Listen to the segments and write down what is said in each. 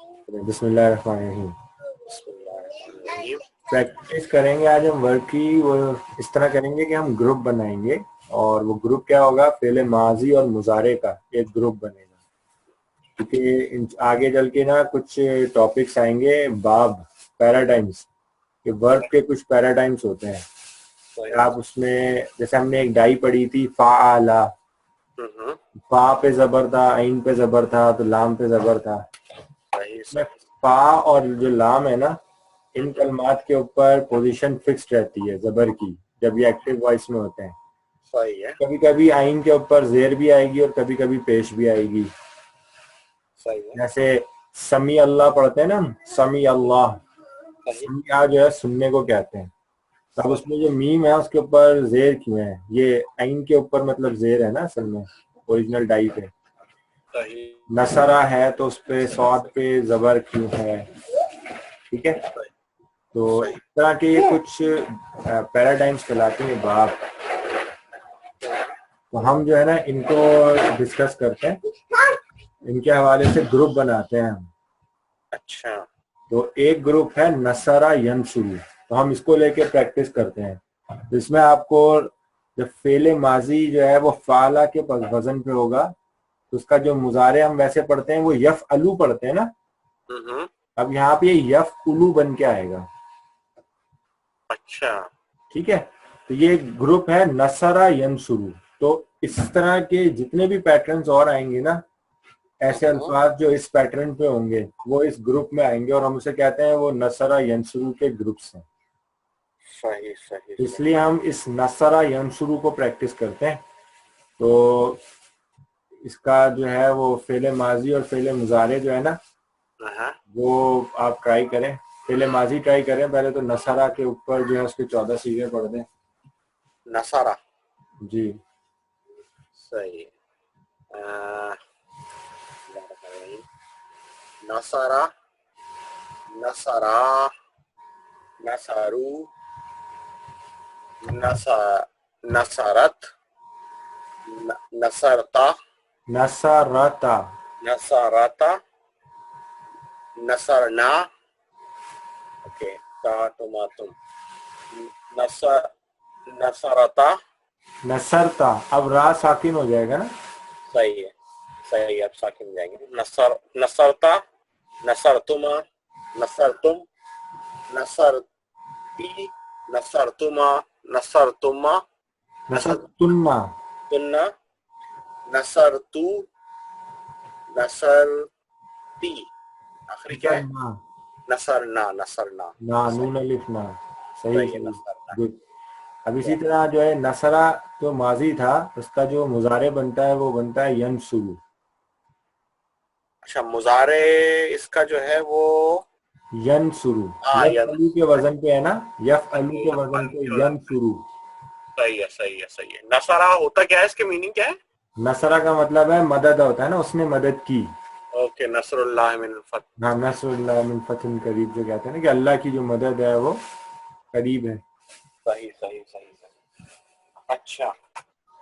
بسم اللہ الرحمن الرحیم. بسم اللہ الرحمن الرحیم. پریکٹس کریں گے آج ہم ورک کی. وہ اس طرح کریں گے کہ ہم گروپ بنائیں گے اور وہ گروپ کیا ہوگا، فعل ماضی اور مضارع کا ایک گروپ بنے گا. کیونکہ آگے چل کے نا کچھ ٹاپکس آئیں گے، باب پیراڈائمس کہ ورک کے کچھ پیراڈائمس ہوتے ہیں. آپ اس میں جیسے ہم نے ایک ڈائی پڑھی تھی فعلا، فا پہ زبر تھا، عین پہ زبر تھا، تو لام پہ زبر تھا. میں فا اور جو لام ہے نا، ان کلمات کے اوپر پوزیشن فکس رہتی ہے زبر کی جب یہ ایکٹیو وائس میں ہوتے ہیں. صحیح ہے. کبھی کبھی عین کے اوپر زیر بھی آئے گی اور کبھی کبھی پیش بھی آئے گی. صحیح ہے. جیسے سمی اللہ پڑھتے ہیں نا، سمی اللہ، سمیع جو ہے سننے کو کہتے ہیں. اب اس میں جو میم ہے اس کے اوپر زیر کیوں ہے؟ یہ عین کے اوپر مطلب زیر ہے نا اصل میں اوریجنل ڈائی پہ. نصرہ ہے تو اس پہ صاد پہ زبر کیوں ہے؟ ٹھیک ہے. تو اس طرح کے یہ کچھ پیراڈائمس کہلاتے ہیں باب. تو ہم جو ہے نا ان کو ڈسکس کرتے ہیں، ان کے حوالے سے گروپ بناتے ہیں ہم. اچھا. تو ایک گروپ ہے نصرہ ینصرو، تو ہم اس کو لے کے پریکٹس کرتے ہیں. اس میں آپ کو جب فعل ماضی جو ہے وہ فعلا کے وزن پہ ہوگا تو اس کا جو مضارع ہم ویسے پڑھتے ہیں وہ یفعلو پڑھتے ہیں نا، اب یہاں پہ یفعلو بن کے آئے گا. اچھا. ٹھیک ہے. تو یہ گروپ ہے نصرہ ینصرو. تو اس طرح کے جتنے بھی پیٹرنز اور آئیں گے نا، ایسے الفاظ جو اس پیٹرن پہ ہوں گے وہ اس گروپ میں آئیں گے اور ہم اسے کہتے ہیں وہ نصرہ ینصرو کے گروپس ہیں. صحیح صحیح. اس لیے ہم اس نصرہ ینصرو کو پریکٹس کرتے ہیں. تو اس کا جو ہے وہ فعل ماضی اور فعل مضارع جو ہے نا وہ آپ ٹرائی کریں. فعل ماضی ٹرائی کریں پہلے تو نصرہ کے اوپر جو ہے اس کے 14 صیغے پڑھ دیں. نصرہ. جی صحیح. نصرہ، نصرہ، نصرو، نصرت، نصرتا، نصرتا، نصرتا، نصرنا. اوکے. تم نصرتا. نصرتا، اب را ساکن ہو جائے گا نا. صحیح ہے. صحیح. اب ساکن ہو جائیں گے. نصرتا، نصرتما، نصرتم، نصرتی، نصرتما، نصرتما، نصرتنا، نصرتنا، نصرتو، نصرتی. آخری کیا ہے؟ نصرنا، نصرنا. نصرنا. نا نون الف نا. صحیح صحیح ہے. صحیح نصرنا. گڈ. اب اسی طرح جو ہے نصرہ جو ماضی تھا اس کا جو مضارع بنتا ہے وہ بنتا ہے ینصرو. اچھا. مضارع اس کا جو ہے وہ ینصرو یفعلو کے وزن پہ ہے نا، یفعلو کے وزن پہ ینصرو. صحیح ہے. صحیح ہے. صحیح ہے. نصرہ ہوتا کیا ہے؟ اس کے میننگ کیا ہے؟ نصرہ کا مطلب ہے مدد ہوتا ہے نا، اس نے مدد کی. اوکے. نصر اللہ من الفتح. ہاں، نصر اللہ من فتح قریب جو کہتے ہیں نا کہ اللہ کی جو مدد ہے وہ قریب ہے. صحیح صحیح صحیح صحیح. اچھا.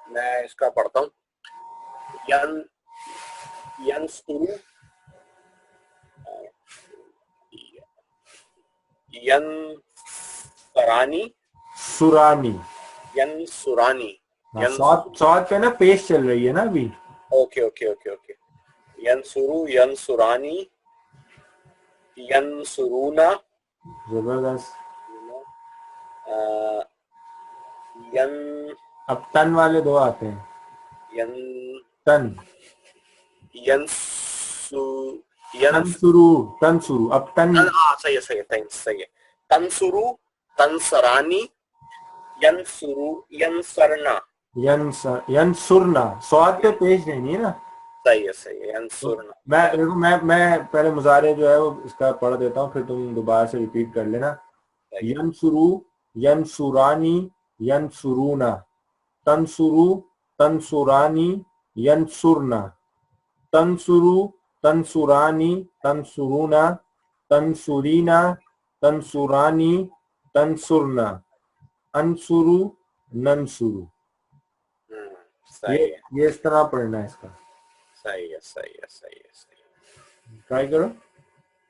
میں اس کا پڑھتا ہوں. ینصرو، ینصرانی، سرانی. ینصرانی. سعود پہ نا پیش چل رہی ہے نا ابھی. Okay okay okay okay. ینصرو، ینصرانی، ینصرونا. زبردست. ین اب تن والے دو آتے ہیں. ین تن، تنسرو، تنسرو. اب تن. صحیح ہے. صحیح ہے. صحیح ہے. تنسرو، تنسرانی، ینسرو، ینسرنا. ینسرنا. سعود پہ پیش نہیں ہے نا. صحیح ہے. صحیح ہے. ینسرنا. میں پہلے مضارع جو ہے وہ اس کا پڑھ دیتا ہوں پھر تم دوبارہ سے ریپیٹ کر لینا. ینسرو، ینسرانی، ینسرونا. تنسرو، تنسرانی، ینسرنا. تنسرو، تنسرانی، تنسرونا. تنسرینا، تنسرانی، تنسرنا. انسرو، ننسرو. یہ اس طرح پڑھنا ہے اس کا. صحیح ہے. صحیح ہے. صحیح ہے. صحیح ہے. ٹرائی کرو.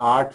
8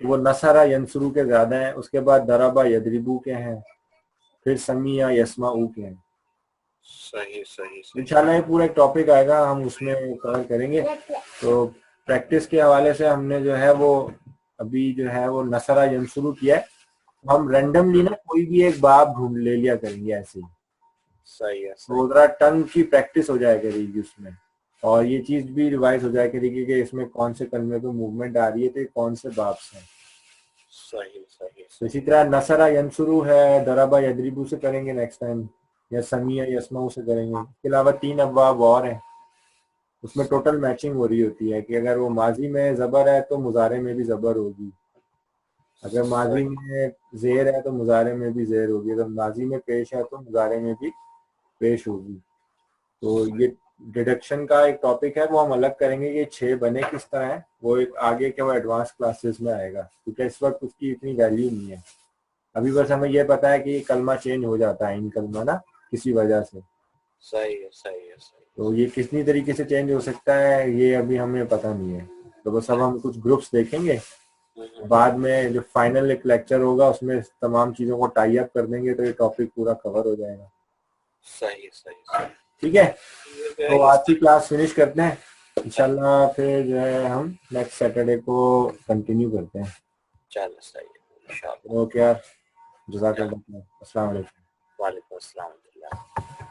وہ نصرہ ینصرو کے زیادہ ہیں. اس کے بعد دربا یدربو کے ہیں, پھر سمیع یسمعو کے ہیں. صحیح صحیح صحیح. انشاءاللہ یہ پورا ایک ٹاپک آئے گا, ہم اس میں کور کریں گے. تو پریکٹس کے حوالے سے ہم نے جو ہے وہ ابھی جو ہے وہ نصرہ ینصرو کیا ہے. ہم رینڈملی نا کوئی بھی ایک باب ڈھونڈ لے لیا کریں گے ایسے ہی, صحیح ہے تو ذرا ٹنگ کی پریکٹس ہو جائے کرے گی اس میں, اور یہ چیز بھی ریوائز ہو جائے کرے گی کہ اس میں کون سے کلمے پہ موومنٹ آ رہی ہے تو کون سے باب سے. صحیح صحیح تو اسی صحیح. طرح نصرہ ینصرو ہے, دربا یدربو سے کریں گے نیکسٹ ٹائم, یا سمیع یسمعو سے کریں گے. اس کے علاوہ 3 ابواب اور ہیں, اس میں ٹوٹل میچنگ ہو رہی ہوتی ہے کہ اگر وہ ماضی میں زبر ہے تو مضارع میں بھی زبر ہوگی, اگر ماضی میں زیر ہے تو مضارع میں بھی زیر ہوگی, اگر ماضی میں پیش ہے تو مضارع میں بھی پیش ہوگی. تو یہ ڈیڈکشن کا ایک ٹاپک ہے, وہ ہم الگ کریں گے کہ 6 بنے کس طرح ہیں, وہ ایک آگے کے وہ ایڈوانس کلاسز میں آئے گا, کیونکہ اس وقت اس کی اتنی ویلیو نہیں ہے. ابھی بس ہمیں یہ پتا ہے کہ یہ کلمہ چینج ہو جاتا ہے ان کلمہ نا کسی وجہ سے, صحیح ہے صحیح ہے صحیح. تو یہ کتنی طریقے سے چینج ہو سکتا ہے یہ ابھی ہمیں پتہ نہیں ہے. تو بس اب ہم کچھ گروپس دیکھیں گے, بعد میں جو فائنل ایک لیکچر ہوگا اس میں تمام چیزوں کو ٹائی اپ کر دیں گے, تو یہ ٹاپک پورا کور ہو جائے گا. صحیح صحیح. ٹھیک ہے, تو آج کی کلاس فنش کرتے ہیں انشاءاللہ, پھر جو ہے ہم نیکسٹ سیٹرڈے کو کنٹینیو کرتے ہیں. چلو صحیح ہے انشاءاللہ. اوکے یار, جزاک اللہ, السلام علیکم. وعلیکم السلام ورحمۃ اللہ.